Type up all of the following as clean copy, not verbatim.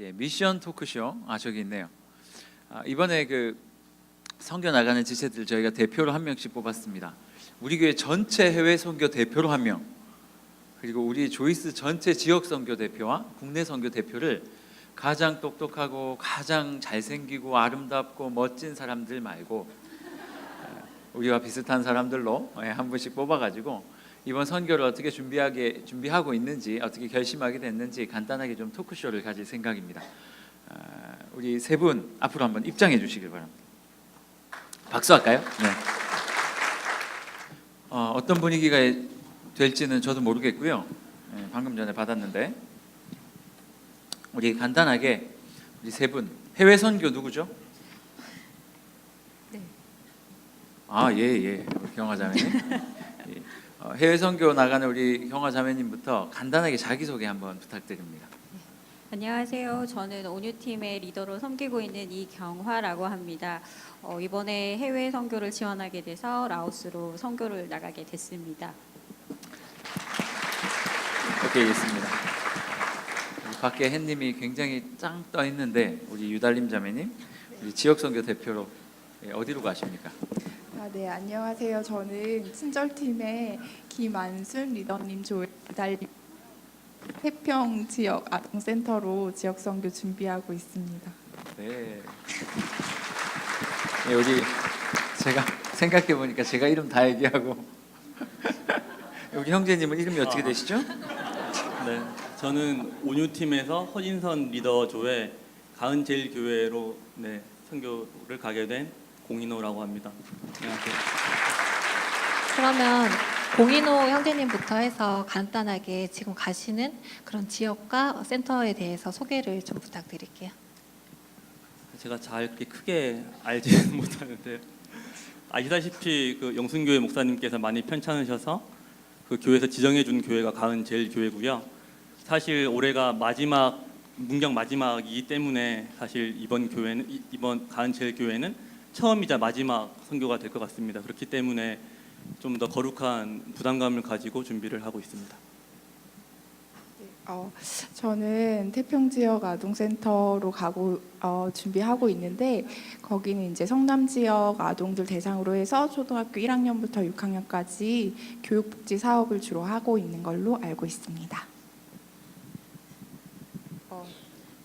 예, 미션 토크쇼. 저기 있네요. 이번에 그 선교 나가는 지체들 저희가 대표로 한 명씩 뽑았습니다. 우리 교회 전체 해외 선교 대표로 한 명, 그리고 우리 조이스 전체 지역 선교 대표와 국내 선교 대표를 가장 똑똑하고 가장 잘생기고 아름답고 멋진 사람들 말고 우리와 비슷한 사람들로 한 분씩 뽑아가지고 이번 선교를 어떻게 준비하고 있는지, 어떻게 결심하게 됐는지 간단하게 좀 토크쇼를 가질 생각입니다. 우리 세 분 앞으로 한번 입장해 주시길 바랍니다. 박수 할까요? 네. 어떤 분위기가 될지는 저도 모르겠고요. 네, 방금 전에 받았는데 우리 간단하게 우리 세 분 해외 선교 누구죠? 네. 예. 우리 경화 자매님. 예. 해외 선교 나가는 우리 경화 자매님부터 간단하게 자기소개 한번 부탁드립니다. 안녕하세요. 저는 온유팀의 리더로 섬기고 있는 이경화라고 합니다. 이번에 해외 선교를 지원하게 돼서 라오스로 선교를 나가게 됐습니다. 오케이, 있습니다. 밖에 햇님이 굉장히 짱 떠 있는데 우리 유달림 자매님, 우리 지역 선교 대표로 어디로 가십니까? 네, 안녕하세요. 저는 친절팀의 김안순 리더님, 조달림 태평 지역 아동센터로 지역 선교 준비하고 있습니다. 네. 우리 제가 생각해 보니까 제가 이름 다 얘기하고 여기 형제님은 이름이 어떻게 되시죠? 네, 저는 온유팀에서 허진선 리더 조의 가은제일교회로 선교를 가게 된 공인호라고 합니다. 안녕하세요. 그러면 공인호 형제님부터 해서 간단하게 지금 가시는 그런 지역과 센터에 대해서 소개를 좀 부탁드릴게요. 제가 잘 그렇게 크게 알지는 못하는데 아시다시피 그 영순교회 목사님께서 많이 편찮으셔서 그 교회에서 지정해 준 교회가 가은제일교회고요. 사실 올해가 문경 마지막이기 때문에 사실 이번 가은제일교회는 처음이자 마지막 선교가 될 것 같습니다. 그렇기 때문에 좀 더 거룩한 부담감을 가지고 준비를 하고 있습니다. 저는 태평 지역 아동센터로 가고 준비하고 있는데 거기는 이제 성남 지역 아동들 대상으로 해서 초등학교 1학년부터 6학년까지 교육복지 사업을 주로 하고 있는 걸로 알고 있습니다.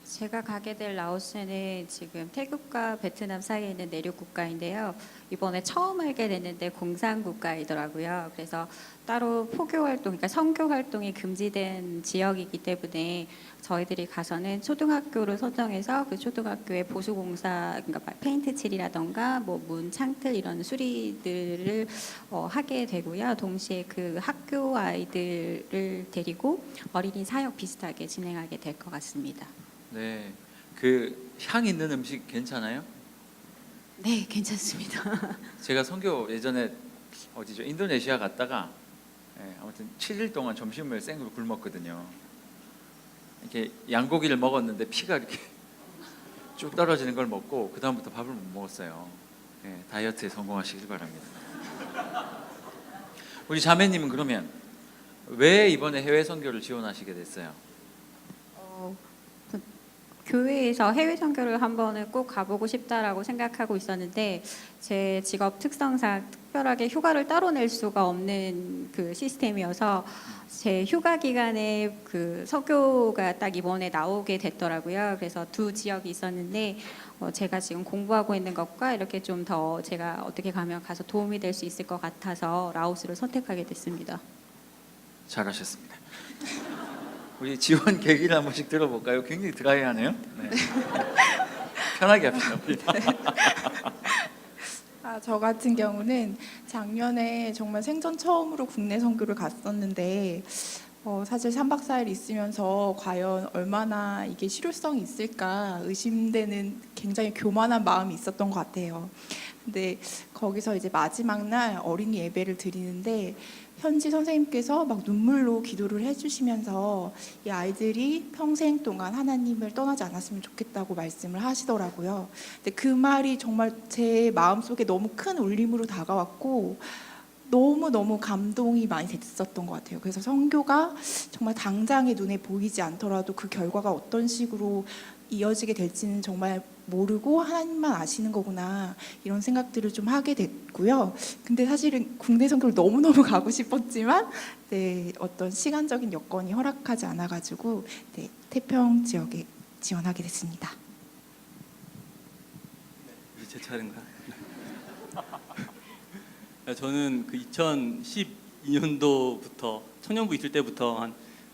제가 가게 될 라오스는 지금 태국과 베트남 사이에 있는 내륙 국가인데요. 이번에 처음 알게 됐는데 공산 국가이더라고요. 그래서 따로 포교 활동, 그러니까 선교 활동이 금지된 지역이기 때문에 저희들이 가서는 초등학교를 선정해서 그 초등학교의 보수공사, 그러니까 페인트 칠이라던가 뭐 문, 창틀 이런 수리들을 하게 되고요. 동시에 그 학교 아이들을 데리고 어린이 사역 비슷하게 진행하게 될 것 같습니다. 네, 그 향 있는 음식 괜찮아요? 네, 괜찮습니다. 제가 선교 예전에 어디죠? 인도네시아 갔다가 아무튼 7일 동안 점심을 생으로 굶었거든요. 이렇게 양고기를 먹었는데 피가 이렇게 쭉 떨어지는 걸 먹고 그 다음부터 밥을 못 먹었어요. 다이어트에 성공하시길 바랍니다. 우리 자매님은 그러면 왜 이번에 해외 선교를 지원하시게 됐어요? 교회에서 해외 선교를 한 번은 꼭 가보고 싶다라고 생각하고 있었는데 제 직업 특성상 특별하게 휴가를 따로 낼 수가 없는 그 시스템이어서 제 휴가 기간에 그 선교가 딱 이번에 나오게 됐더라고요. 그래서 두 지역이 있었는데 제가 지금 공부하고 있는 것과 이렇게 좀 더 제가 어떻게 가면 가서 도움이 될 수 있을 것 같아서 라오스를 선택하게 됐습니다. 잘하셨습니다. 우리 지원 계기를 한 번씩 들어볼까요? 굉장히 드라이하네요. 네. 편하게 합시다. 저 같은 경우는 작년에 정말 생전 처음으로 국내 선교를 갔었는데 사실 3박 4일 있으면서 과연 얼마나 이게 실효성이 있을까 의심되는 굉장히 교만한 마음이 있었던 것 같아요. 근데 거기서 이제 마지막 날 어린이 예배를 드리는데 현지 선생님께서 막 눈물로 기도를 해주시면서 이 아이들이 평생 동안 하나님을 떠나지 않았으면 좋겠다고 말씀을 하시더라고요. 근데 그 말이 정말 제 마음속에 너무 큰 울림으로 다가왔고 너무너무 감동이 많이 됐었던 것 같아요. 그래서 선교가 정말 당장에 눈에 보이지 않더라도 그 결과가 어떤 식으로 이어지게 될지는 정말 모르고 하나님만 아시는 거구나, 이런 생각들을 좀 하게 됐고요. 근데 사실은 국내 선교를 너무너무 가고 싶었지만 네, 어떤 시간적인 여건이 허락하지 않아가지고 네, 태평 지역에 지원하게 됐습니다. 이제 제 차례인가? 저는 그 2012년도부터 청년부 있을 때부터 한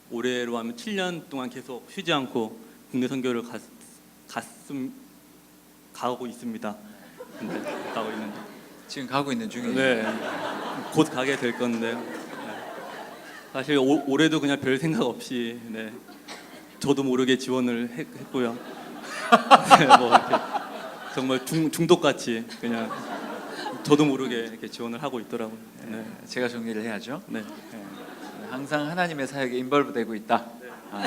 올해로 하면 7년 동안 계속 쉬지 않고 국내 선교를 가고 있습니다. 네, 가고 있는데. 지금 가고 있는 중이에요. 네, 곧 가게 될 건데요. 네. 사실 올해도 그냥 별 생각 없이 네, 저도 모르게 지원을 했고요. 네, 뭐 이렇게 정말 중독같이 그냥 저도 모르게 이렇게 지원을 하고 있더라고요. 네. 제가 정리를 해야죠. 네. 네. 항상 하나님의 사역에 인벌브되고 있다. 아,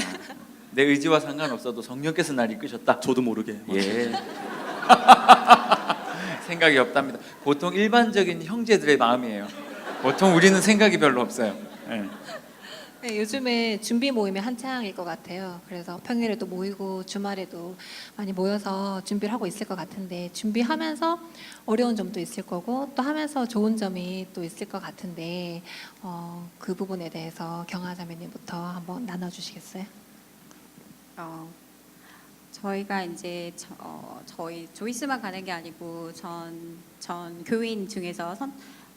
내 의지와 상관없어도 성령께서 날 이끄셨다. 저도 모르게. 예. 생각이 없답니다. 보통 일반적인 형제들의 마음이에요. 보통 우리는 생각이 별로 없어요. 예. 네, 요즘에 준비 모임이 한창일 것 같아요. 그래서 평일에도 모이고 주말에도 많이 모여서 준비를 하고 있을 것 같은데, 준비하면서 어려운 점도 있을 거고 또 하면서 좋은 점이 또 있을 것 같은데 그 부분에 대해서 경아자매님부터 한번 나눠주시겠어요? 저희가 이제 저희 조이스만 가는 게 아니고 전 교인 중에서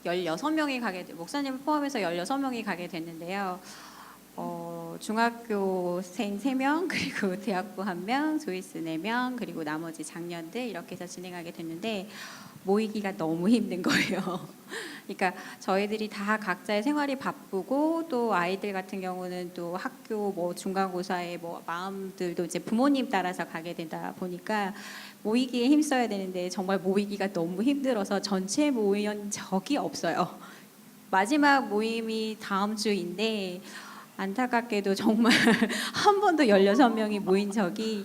16명이 목사님을 포함해서 16명이 가게 됐는데요. 중학교생 3명, 그리고 대학부 1명, 조이스 4명, 그리고 나머지 장년들 이렇게 해서 진행하게 됐는데 모이기가 너무 힘든 거예요. 그러니까 저희들이 다 각자의 생활이 바쁘고 또 아이들 같은 경우는 또 학교 뭐 중간고사의 뭐 마음들도 이제 부모님 따라서 가게 되다 보니까 모이기에 힘써야 되는데 정말 모이기가 너무 힘들어서 전체 모인 적이 없어요. 마지막 모임이 다음 주인데 안타깝게도 정말 한 번도 16명이 모인 적이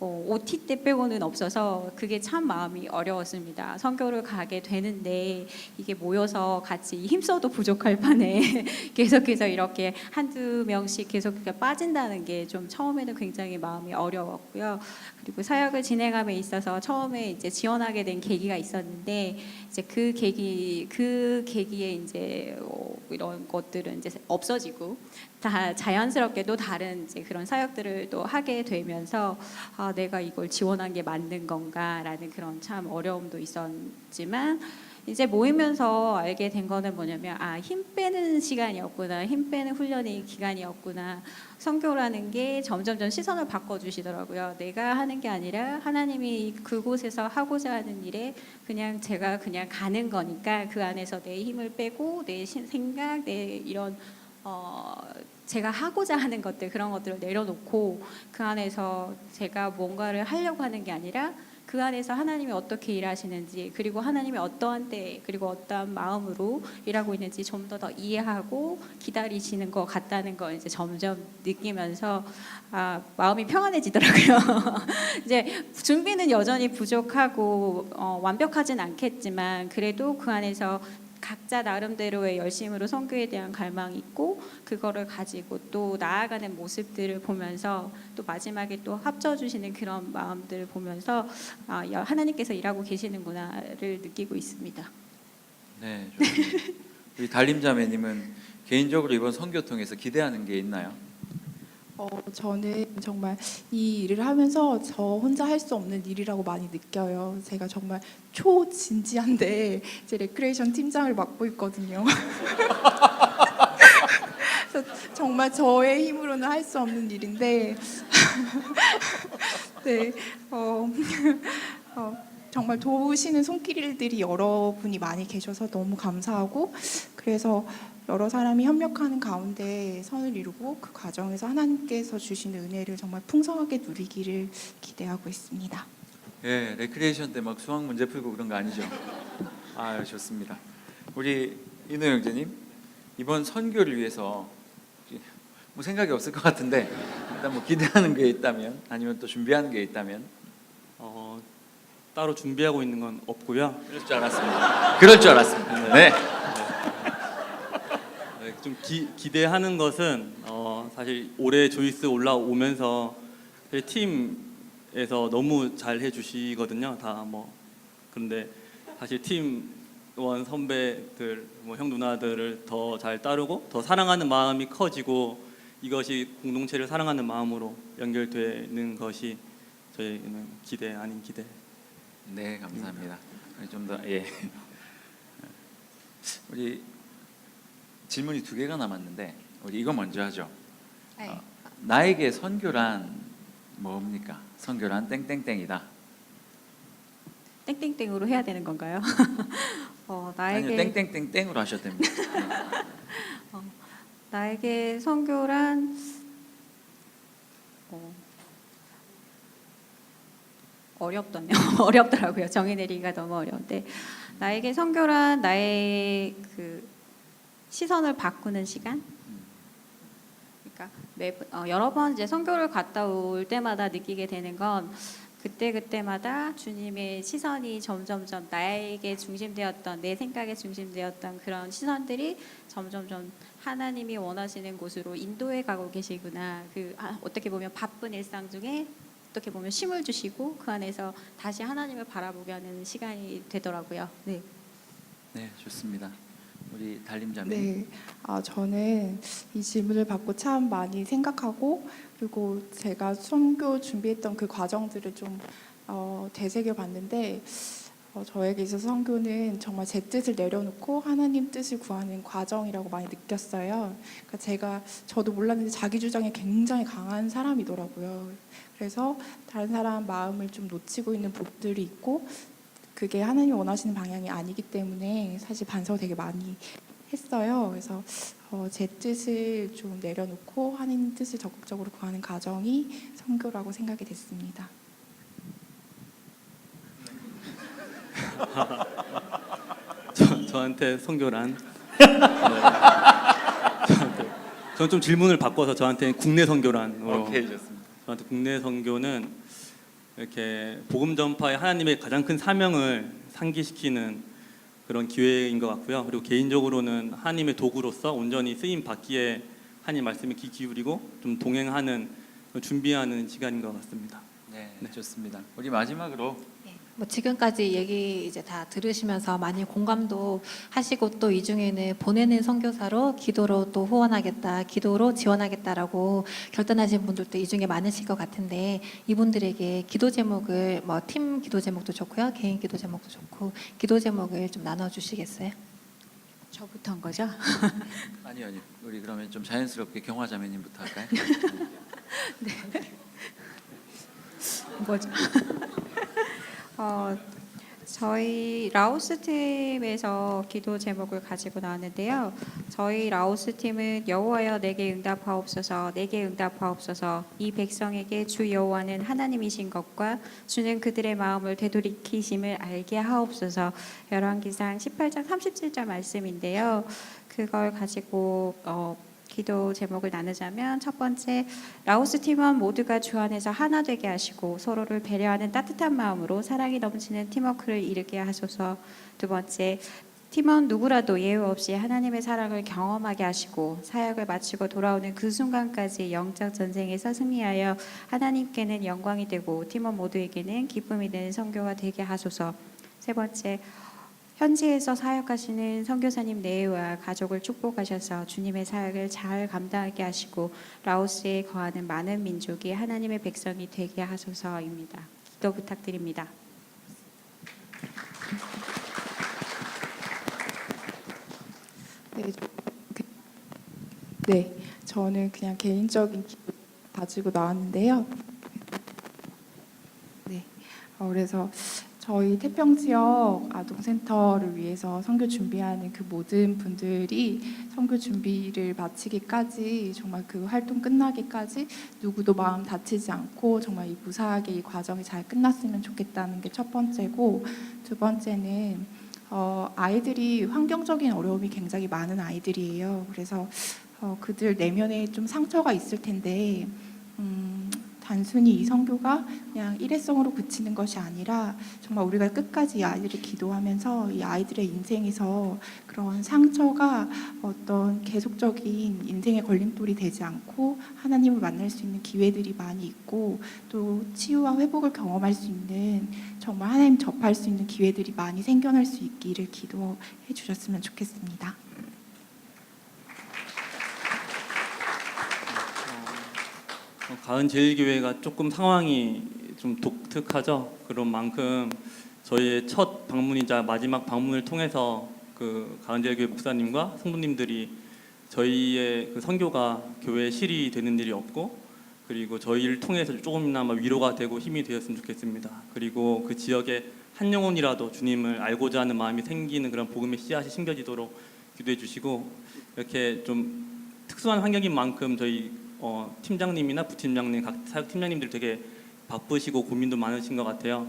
OT 때 빼고는 없어서 그게 참 마음이 어려웠습니다. 선교를 가게 되는데 이게 모여서 같이 힘써도 부족할 판에 계속해서 이렇게 한두 명씩 계속 빠진다는 게 좀 처음에는 굉장히 마음이 어려웠고요. 그리고 사역을 진행함에 있어서 처음에 이제 지원하게 된 계기가 있었는데 이제 그 계기에 이제 이런 것들은 이제 없어지고 다 자연스럽게도 다른 이제 그런 사역들을 또 하게 되면서 내가 이걸 지원한 게 맞는 건가라는 그런 참 어려움도 있었지만 이제 모이면서 알게 된 거는 뭐냐면 힘 빼는 시간이었구나, 힘 빼는 훈련의 기간이었구나. 선교라는 게 점점점 시선을 바꿔주시더라고요. 내가 하는 게 아니라 하나님이 그곳에서 하고자 하는 일에 제가 그냥 가는 거니까 그 안에서 내 힘을 빼고 내 생각, 내 이런 제가 하고자 하는 것들, 그런 것들을 내려놓고 그 안에서 제가 뭔가를 하려고 하는 게 아니라 그 안에서 하나님이 어떻게 일하시는지, 그리고 하나님이 어떠한 때 그리고 어떠한 마음으로 일하고 있는지 좀 더 이해하고 기다리시는 것 같다는 걸 이제 점점 느끼면서 마음이 평안해지더라고요. 이제 준비는 여전히 부족하고 완벽하진 않겠지만 그래도 그 안에서 각자 나름대로의 열심으로 선교에 대한 갈망이 있고 그거를 가지고 또 나아가는 모습들을 보면서 또 마지막에 또 합쳐주시는 그런 마음들을 보면서 하나님께서 일하고 계시는구나를 느끼고 있습니다. 네, 좋습니다. 우리 달림자매님은 개인적으로 이번 선교 통해서 기대하는 게 있나요? 저는 정말 이 일을 하면서 저 혼자 할 수 없는 일이라고 많이 느껴요. 제가 정말 초진지한데 제 레크레이션 팀장을 맡고 있거든요. 그래서 정말 저의 힘으로는 할 수 없는 일인데 네, 정말 도우시는 손길들이 여러분이 많이 계셔서 너무 감사하고, 그래서 여러 사람이 협력하는 가운데 선을 이루고 그 과정에서 하나님께서 주시는 은혜를 정말 풍성하게 누리기를 기대하고 있습니다. 예, 레크리에이션 때 막 수학 문제 풀고 그런 거 아니죠? 좋습니다. 우리 인호 형제님, 이번 선교를 위해서 뭐 생각이 없을 것 같은데 일단 뭐 기대하는 게 있다면 아니면 또 준비하는 게 있다면 따로 준비하고 있는 건 없고요. 그럴 줄 알았습니다. 그럴 줄 알았습니다. 네. 좀 기대하는 것은 사실 올해 조이스 올라오면서 저희 팀에서 너무 잘 해주시거든요. 다 뭐 그런데 사실 팀원 선배들, 뭐 형 누나들을 더 잘 따르고 더 사랑하는 마음이 커지고 이것이 공동체를 사랑하는 마음으로 연결되는 것이 저희는 기대 아닌 기대. 네, 감사합니다. 좀 더 예. 우리 질문이 2개가 남았는데 우리 이거 먼저 하죠. 네. 나에게 선교란 뭡니까? 선교란 땡땡땡이다. 땡땡땡으로 해야 되는 건가요? 나에게 아니요, 땡땡땡땡으로 하셔도 됩니다. 나에게 선교란 어렵던요. 어렵더라고요. 정의 내리기가 너무 어려운데 나에게 선교란 나의 그 시선을 바꾸는 시간. 그러니까 여러 번 이제 선교를 갔다 올 때마다 느끼게 되는 건 그때마다 주님의 시선이 점점점 나에게 중심되었던 내 생각에 중심되었던 그런 시선들이 점점점 하나님이 원하시는 곳으로 인도해 가고 계시구나. 어떻게 보면 바쁜 일상 중에 어떻게 보면 쉼을 주시고 그 안에서 다시 하나님을 바라보게 하는 시간이 되더라고요. 네. 네, 좋습니다. 우리 달림자매. 네, 저는 이 질문을 받고 참 많이 생각하고 그리고 제가 선교 준비했던 그 과정들을 좀 되새겨봤는데 저에게 있어서 선교는 정말 제 뜻을 내려놓고 하나님 뜻을 구하는 과정이라고 많이 느꼈어요. 그러니까 저도 몰랐는데 자기 주장이 굉장히 강한 사람이더라고요. 그래서 다른 사람 마음을 좀 놓치고 있는 부분들이 있고 그게 하나님이 원하시는 방향이 아니기 때문에 사실 반성을 되게 많이 했어요. 그래서 제 뜻을 좀 내려놓고 하나님 뜻을 적극적으로 구하는 과정이 선교라고 생각이 됐습니다. 저한테 선교란 저는 좀 질문을 바꿔서 저한테 국내 선교란으로. 오케이, 좋습니다. 저한테 국내 선교는 이렇게 복음 전파의 하나님의 가장 큰 사명을 상기시키는 그런 기회인 것 같고요. 그리고 개인적으로는 하나님의 도구로서 온전히 쓰임 받기에 하나님 말씀에 귀 기울이고 좀 동행하는 준비하는 시간인 것 같습니다. 네, 좋습니다. 우리 마지막으로 뭐 지금까지 얘기 이제 다 들으시면서 많이 공감도 하시고 또 이 중에는 보내는 선교사로 기도로 또 후원하겠다, 기도로 지원하겠다라고 결단하신 분들도 이 중에 많으실 것 같은데 이분들에게 기도 제목을 뭐 팀 기도 제목도 좋고요, 개인 기도 제목도 좋고 기도 제목을 좀 나눠주시겠어요? 저부터 한 거죠? 아니요, 우리 그러면 좀 자연스럽게 경화자매님부터 할까요? 뭐죠? 저희 라오스 팀에서 기도 제목을 가지고 나왔는데요. 저희 라오스 팀은 여호와여 내게 응답하옵소서, 내게 응답하옵소서. 이 백성에게 주 여호와는 하나님이신 것과 주는 그들의 마음을 되돌이키심을 알게 하옵소서. 열왕기상 18장 37절 말씀인데요. 그걸 가지고 기도 제목을 나누자면 첫 번째, 라오스 팀원 모두가 주 안에서 하나 되게 하시고 서로를 배려하는 따뜻한 마음으로 사랑이 넘치는 팀워크를 이루게 하소서. 두 번째, 팀원 누구라도 예외 없이 하나님의 사랑을 경험하게 하시고 사역을 마치고 돌아오는 그 순간까지 영적 전쟁에서 승리하여 하나님께는 영광이 되고 팀원 모두에게는 기쁨이 되는 선교가 되게 하소서. 세 번째, 현지에서 사역하시는 선교사님 내외와 가족을 축복하셔서 주님의 사역을 잘 감당하게 하시고 라오스에 거하는 많은 민족이 하나님의 백성이 되게 하소서입니다. 기도 부탁드립니다. 네, 저는 그냥 개인적인 기도 가지고 나왔는데요. 네, 그래서 저희 태평 지역 아동센터를 위해서 선교 준비하는 그 모든 분들이 선교 준비를 마치기까지 정말 그 활동 끝나기까지 누구도 마음 다치지 않고 정말 이 무사하게 이 과정이 잘 끝났으면 좋겠다는 게 첫 번째고, 두 번째는 아이들이 환경적인 어려움이 굉장히 많은 아이들이에요. 그래서 그들 내면에 좀 상처가 있을 텐데 단순히 이 선교가 그냥 일회성으로 그치는 것이 아니라 정말 우리가 끝까지 이 아이들을 기도하면서 이 아이들의 인생에서 그런 상처가 어떤 계속적인 인생의 걸림돌이 되지 않고 하나님을 만날 수 있는 기회들이 많이 있고 또 치유와 회복을 경험할 수 있는 정말 하나님 접할 수 있는 기회들이 많이 생겨날 수 있기를 기도해 주셨으면 좋겠습니다. 가은제일교회가 조금 상황이 좀 독특하죠. 그런 만큼 저희의 첫 방문이자 마지막 방문을 통해서 그 가은제일교회 목사님과 성도님들이 저희의 그 선교가 교회에 실이 되는 일이 없고 그리고 저희를 통해서 조금이나마 위로가 되고 힘이 되었으면 좋겠습니다. 그리고 그 지역에 한 영혼이라도 주님을 알고자 하는 마음이 생기는 그런 복음의 씨앗이 심겨지도록 기도해 주시고 이렇게 좀 특수한 환경인 만큼 저희 팀장님이나 부팀장님, 각 사역 팀장님들 되게 바쁘시고 고민도 많으신 것 같아요.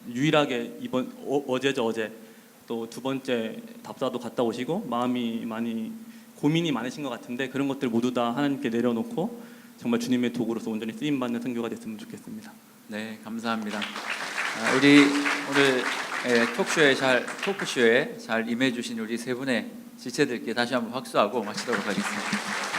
유일하게 이번 어제죠 어제 또 두 번째 답사도 갔다 오시고 마음이 많이 고민이 많으신 것 같은데 그런 것들 모두 다 하나님께 내려놓고 정말 주님의 도구로서 온전히 쓰임 받는 선교가 됐으면 좋겠습니다. 네, 감사합니다. 우리 오늘 토크쇼에 잘 임해주신 우리 세 분의 지체들께 다시 한번 박수하고 마치도록 하겠습니다.